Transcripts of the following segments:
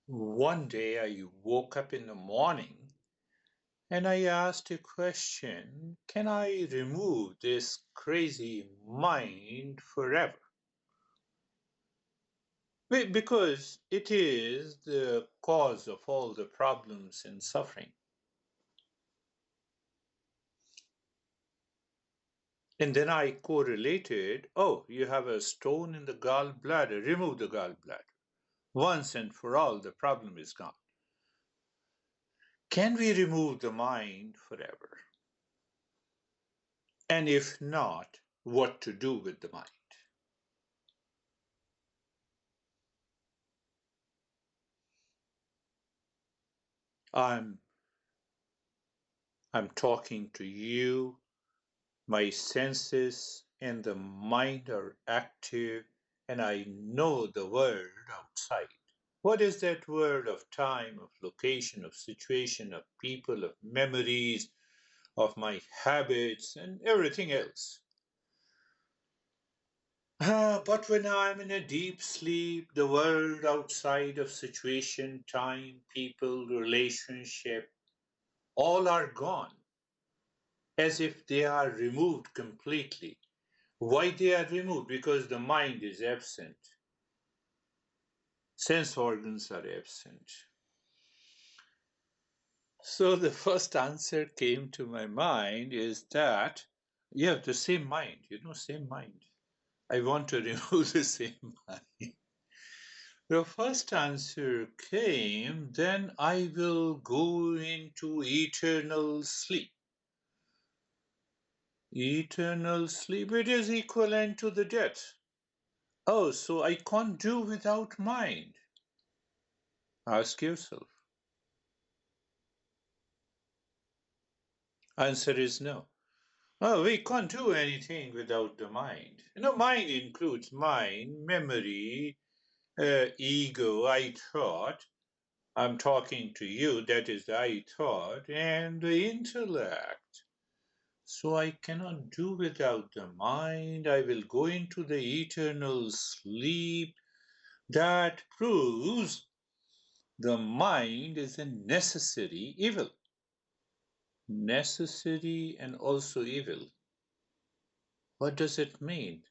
One day I woke up in the morning and I asked a question: can I remove this crazy mind forever? Because it is the cause of all the problems and suffering. And then I correlated, oh, you have a stone in the gallbladder, remove the gallbladder. Once and for all, the problem is gone. Can we remove the mind forever? And if not, what to do with the mind? I'm I'm talking to you, my senses and the mind are active, and I know the world outside. What is that world of time, of location, of situation, of people, of memories, of my habits, and everything else? But when I'm in a deep sleep, the world outside of situation, time, people, relationship, all are gone, as if they are removed completely. Why they are removed? Because the mind is absent. Sense organs are absent. So the first answer came to my mind is that you have the same mind, same mind. I want to remove the same mind. The first answer came, then I will go into eternal sleep. Eternal sleep, it is equivalent to the death. Oh, so I can't do without mind. Ask yourself. Answer is no. Oh, we can't do anything without the mind. Mind includes mind, memory, ego, I thought. I'm talking to you, that is the I thought, and the intellect. So I cannot do without the mind. I will go into the eternal sleep. That proves the mind is a necessary evil. Necessary and also evil. What does it mean?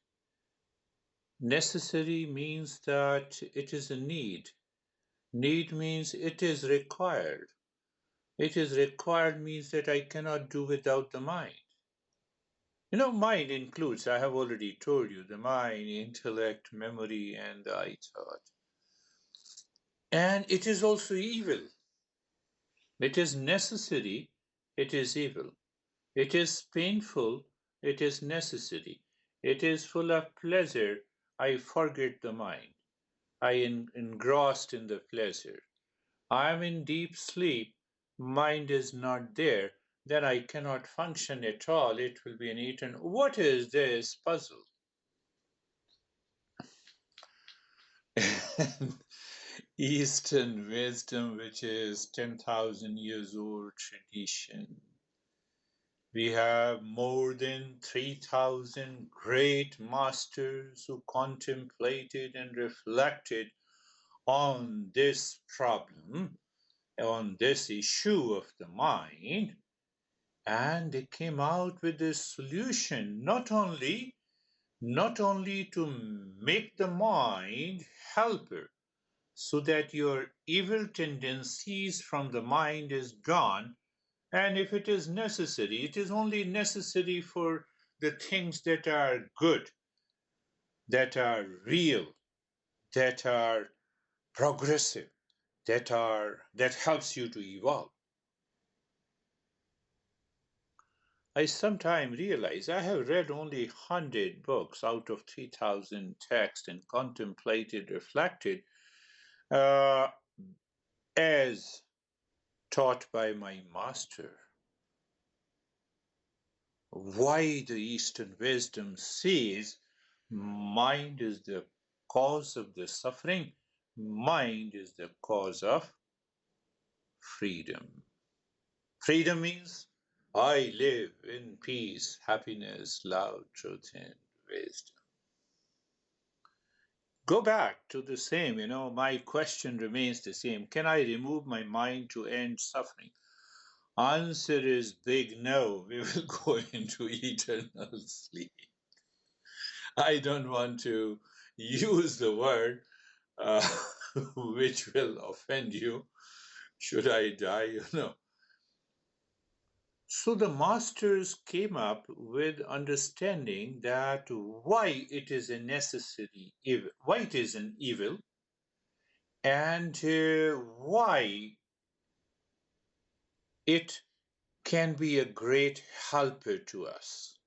Necessary means that it is a need. Need means it is required. It is required means that I cannot do without the mind. Mind includes, I have already told you, the mind, intellect, memory, and the I thought. And it is also evil. It is necessary, it is evil. It is painful, it is necessary. It is full of pleasure, I forget the mind. I am engrossed in the pleasure. I am in deep sleep, mind is not there, then I cannot function at all. It will be an eternal. What is this puzzle? Eastern wisdom, which is 10,000 years old tradition. We have more than 3,000 great masters who contemplated and reflected on this problem, on this issue of the mind, and they came out with this solution not only to make the mind helper so that your evil tendencies from the mind is gone, and if it is necessary, it is only necessary for the things that are good, that are real, that are progressive, that helps you to evolve. I sometimes realize I have read only 100 books out of 3,000 texts and contemplated, reflected uh, as taught by my master. Why the Eastern wisdom says mind is the cause of the suffering, mind is the cause of freedom. Freedom means I live in peace, happiness, love, truth, and wisdom. Go back to the same, my question remains the same. Can I remove my mind to end suffering? Answer is big no. We will go into eternal sleep. I don't want to use the word uh, which will offend you. Should I die? So the masters came up with understanding that why it is a necessary evil, why it is an evil, and why it can be a great helper to us.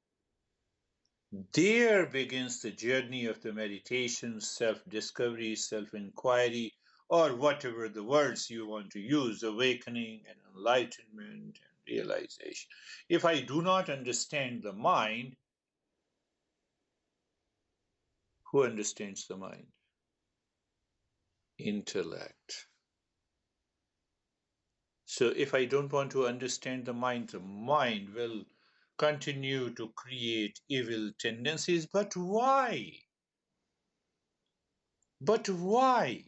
There begins the journey of the meditation, self discovery, self inquiry, or whatever the words you want to use, awakening and enlightenment and realization. If I do not understand the mind, who understands the mind? Intellect. So if I don't want to understand the mind will continue to create evil tendencies. But why? But why?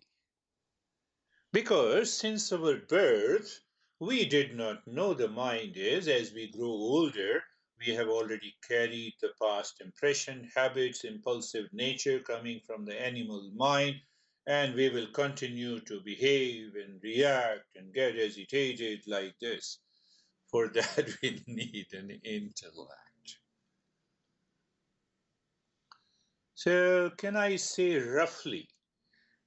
Because since our birth, we did not know the mind is. As we grow older, we have already carried the past impression, habits, impulsive nature coming from the animal mind, and we will continue to behave and react and get agitated like this. For that, we need an intellect. So, can I say roughly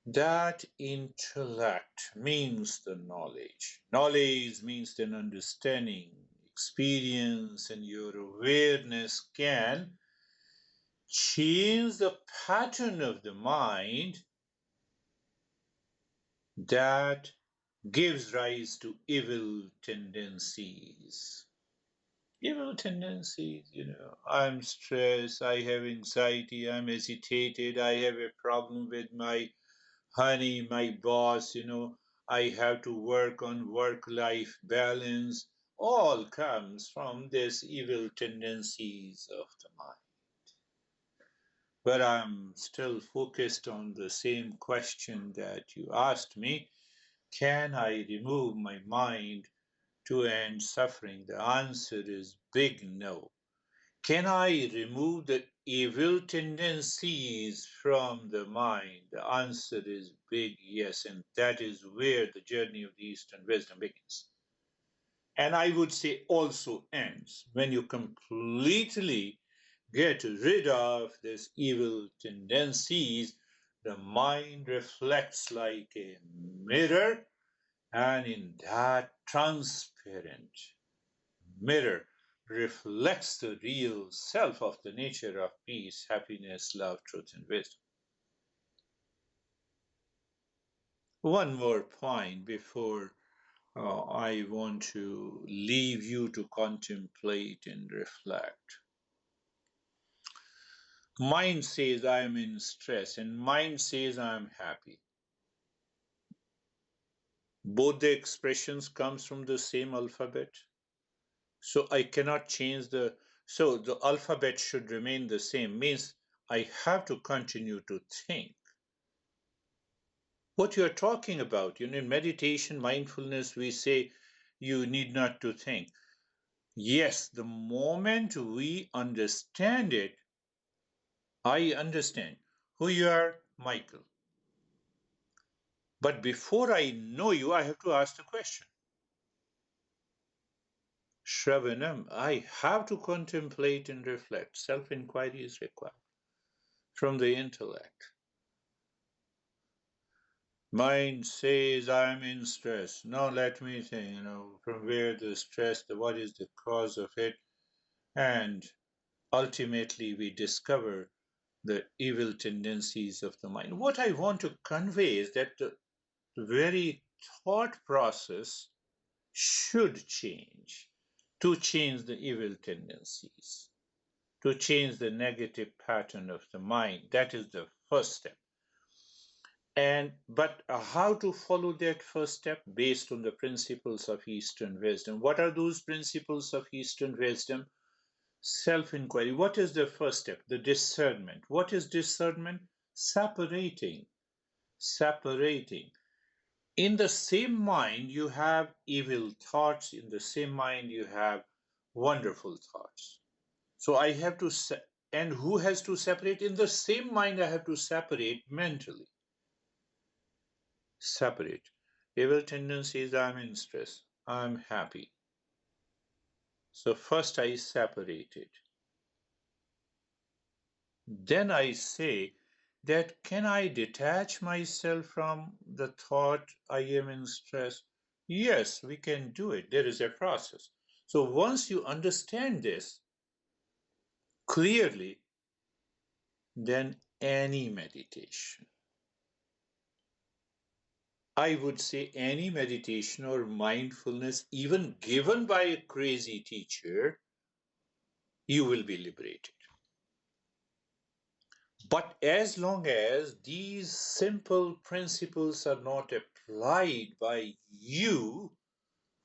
that intellect means the knowledge? Knowledge means an understanding, experience, and your awareness can change the pattern of the mind that gives rise to evil tendencies. Evil tendencies, I'm stressed, I have anxiety, I'm agitated, I have a problem with my honey, my boss, I have to work on work life balance. All comes from these evil tendencies of the mind. But I'm still focused on the same question that you asked me. Can I remove my mind to end suffering? The answer is big no. Can I remove the evil tendencies from the mind? The answer is big yes, and that is where the journey of the Eastern wisdom begins. And I would say also ends when you completely get rid of these evil tendencies. The mind reflects like a mirror, and in that transparent mirror reflects the real self of the nature of peace, happiness, love, truth, and wisdom. One more point before I want to leave you to contemplate and reflect. Mind says I am in stress, and mind says I am happy. Both the expressions comes from the same alphabet. So I cannot change so the alphabet should remain the same, means I have to continue to think. What you're talking about, in meditation, mindfulness, we say you need not to think. Yes, the moment we understand it, I understand who you are, Michael. But before I know you, I have to ask the question. Shravanam, I have to contemplate and reflect. Self inquiry is required from the intellect. Mind says I'm in stress. Now let me think, from where the stress, what is the cause of it, and ultimately we discover the evil tendencies of the mind. What I want to convey is that the very thought process should change to change the evil tendencies, to change the negative pattern of the mind. That is the first step. But how to follow that first step? Based on the principles of Eastern wisdom. What are those principles of Eastern wisdom? Self inquiry. What is the first step? The discernment. What is discernment? Separating, separating. In the same mind, you have evil thoughts. In the same mind, you have wonderful thoughts. So I have to, and who has to separate? In the same mind, I have to separate mentally. Separate. Evil tendencies, I'm in stress, I'm happy. So first I separate it. Then I say that can I detach myself from the thought I am in stress? Yes, we can do it. There is a process. So once you understand this clearly, then any meditation, I would say any meditation or mindfulness, even given by a crazy teacher, you will be liberated. But as long as these simple principles are not applied by you,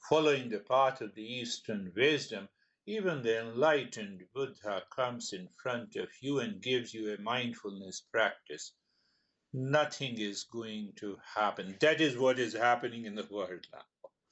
following the path of the Eastern wisdom, even the enlightened Buddha comes in front of you and gives you a mindfulness practice, nothing is going to happen. That is what is happening in the world now.